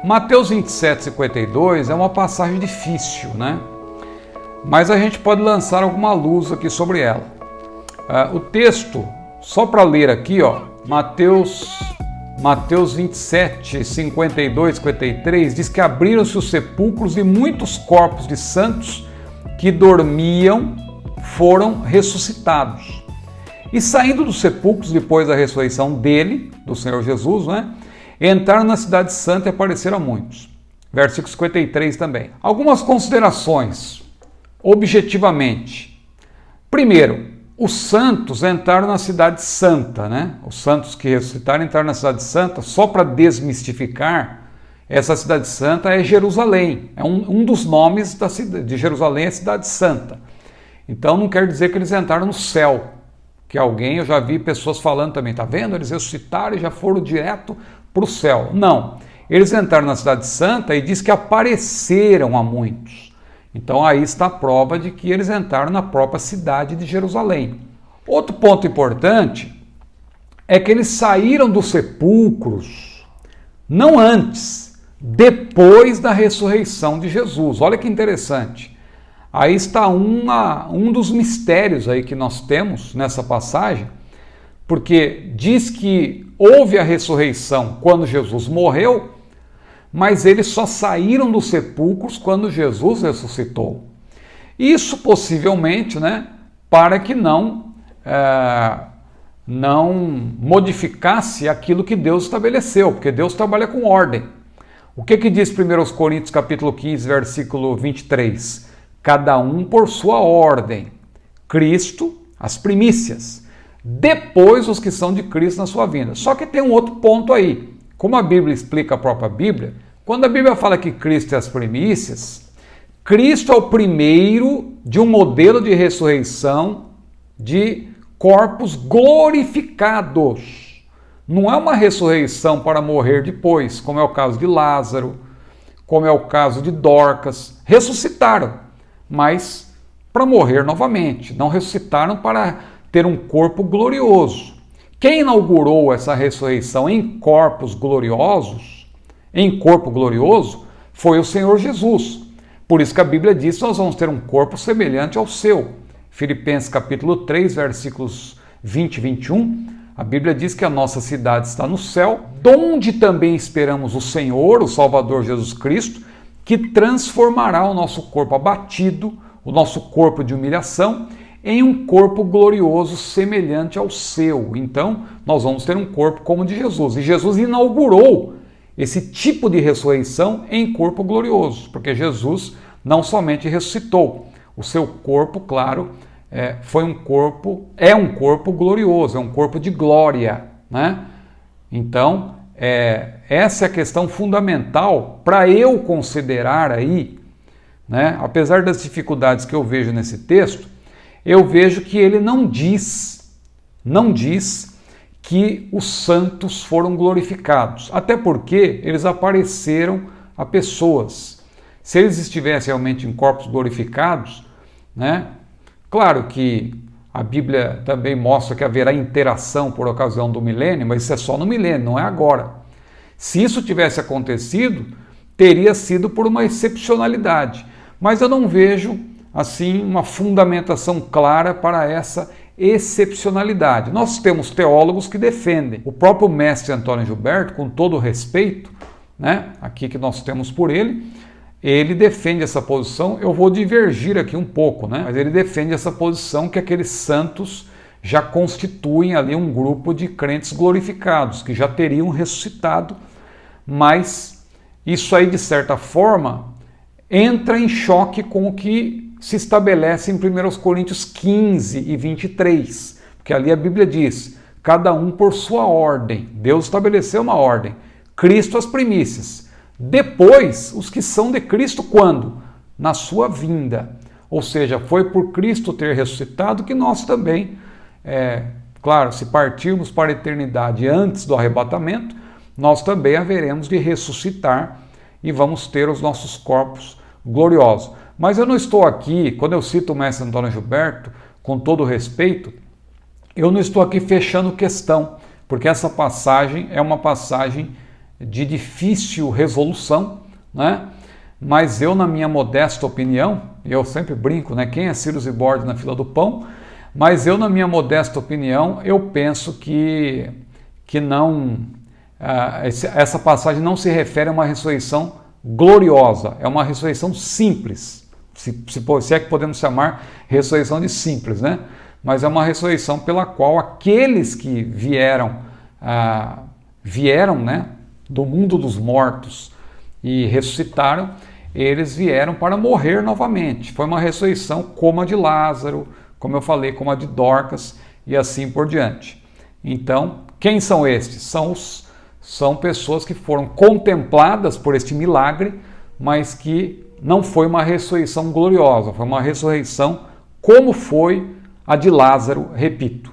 Mateus 27, 52 é uma passagem difícil, né? Mas a gente pode lançar alguma luz aqui sobre ela. O texto, só para ler aqui, ó, Mateus 27, 52, 53, diz que abriram-se os sepulcros e muitos corpos de santos que dormiam foram ressuscitados. E saindo dos sepulcros depois da ressurreição dele, do Senhor Jesus, né, entraram na cidade santa e apareceram a muitos. Versículo 53 também. Algumas considerações, objetivamente. Primeiro, os santos entraram na cidade santa, né? Os santos que ressuscitaram entraram na cidade santa. Só para desmistificar, essa cidade santa é Jerusalém. É um dos nomes da cidade, de Jerusalém é cidade santa. Então não quer dizer que eles entraram no céu. Que alguém, eu já vi pessoas falando também, tá vendo? Eles ressuscitaram e já foram direto para o céu. Não, eles entraram na cidade santa e diz que apareceram a muitos. Então aí está a prova de que eles entraram na própria cidade de Jerusalém. Outro ponto importante é que eles saíram dos sepulcros, não antes, depois da ressurreição de Jesus. Olha que interessante. Aí está um dos mistérios aí que nós temos nessa passagem, porque diz que houve a ressurreição quando Jesus morreu, mas eles só saíram dos sepulcros quando Jesus ressuscitou. Isso possivelmente, né, para que não modificasse aquilo que Deus estabeleceu, porque Deus trabalha com ordem. O que diz 1 Coríntios capítulo 15, versículo 23? Cada um por sua ordem. Cristo, as primícias. Depois os que são de Cristo na sua vinda. Só que tem um outro ponto aí. Como a Bíblia explica a própria Bíblia, quando a Bíblia fala que Cristo é as primícias, Cristo é o primeiro de um modelo de ressurreição de corpos glorificados. Não é uma ressurreição para morrer depois, como é o caso de Lázaro, como é o caso de Dorcas. Ressuscitaram, mas para morrer novamente. Não ressuscitaram para ter um corpo glorioso. Quem inaugurou essa ressurreição em corpos gloriosos, em corpo glorioso, foi o Senhor Jesus. Por isso que a Bíblia diz que nós vamos ter um corpo semelhante ao seu. Filipenses capítulo 3, versículos 20 e 21, a Bíblia diz que a nossa cidade está no céu, donde também esperamos o Senhor, o Salvador Jesus Cristo, que transformará o nosso corpo abatido, o nosso corpo de humilhação, em um corpo glorioso semelhante ao seu. Então, nós vamos ter um corpo como o de Jesus. E Jesus inaugurou esse tipo de ressurreição em corpo glorioso, porque Jesus não somente ressuscitou, o seu corpo, claro, é um corpo glorioso, é um corpo de glória, né? Então, essa é a questão fundamental para eu considerar aí, né? Apesar das dificuldades que eu vejo nesse texto, eu vejo que ele não diz que os santos foram glorificados, até porque eles apareceram a pessoas. Se eles estivessem realmente em corpos glorificados, né? Claro que a Bíblia também mostra que haverá interação por ocasião do milênio, mas isso é só no milênio, não é agora. Se isso tivesse acontecido, teria sido por uma excepcionalidade, mas eu não vejo assim uma fundamentação clara para essa excepcionalidade. Nós temos teólogos que defendem. O próprio mestre Antônio Gilberto, com todo o respeito, né, aqui que nós temos por ele defende essa posição. Eu vou divergir aqui um pouco, né, mas ele defende essa posição que aqueles santos já constituem ali um grupo de crentes glorificados, que já teriam ressuscitado, mas isso aí, de certa forma, entra em choque com o que se estabelece em 1 Coríntios 15 e 23, porque ali a Bíblia diz, cada um por sua ordem. Deus estabeleceu uma ordem. Cristo as primícias. Depois, os que são de Cristo, quando? Na sua vinda. Ou seja, foi por Cristo ter ressuscitado que nós também, claro, se partirmos para a eternidade antes do arrebatamento, nós também haveremos de ressuscitar e vamos ter os nossos corpos gloriosos. Mas eu não estou aqui, quando eu cito o mestre Antônio Gilberto, com todo respeito, eu não estou aqui fechando questão, porque essa passagem é uma passagem de difícil resolução, né? Mas eu, na minha modesta opinião, eu sempre brinco, né? Quem é Ciro Zibordi na fila do pão? Mas eu, na minha modesta opinião, eu penso que não, essa passagem não se refere a uma ressurreição gloriosa, é uma ressurreição simples, se é que podemos chamar ressurreição de simples, né? Mas é uma ressurreição pela qual aqueles que vieram, né, do mundo dos mortos e ressuscitaram, eles vieram para morrer novamente. Foi uma ressurreição como a de Lázaro, como eu falei, como a de Dorcas e assim por diante. Então, quem são estes? São pessoas que foram contempladas por este milagre, mas que não foi uma ressurreição gloriosa, foi uma ressurreição como foi a de Lázaro, repito.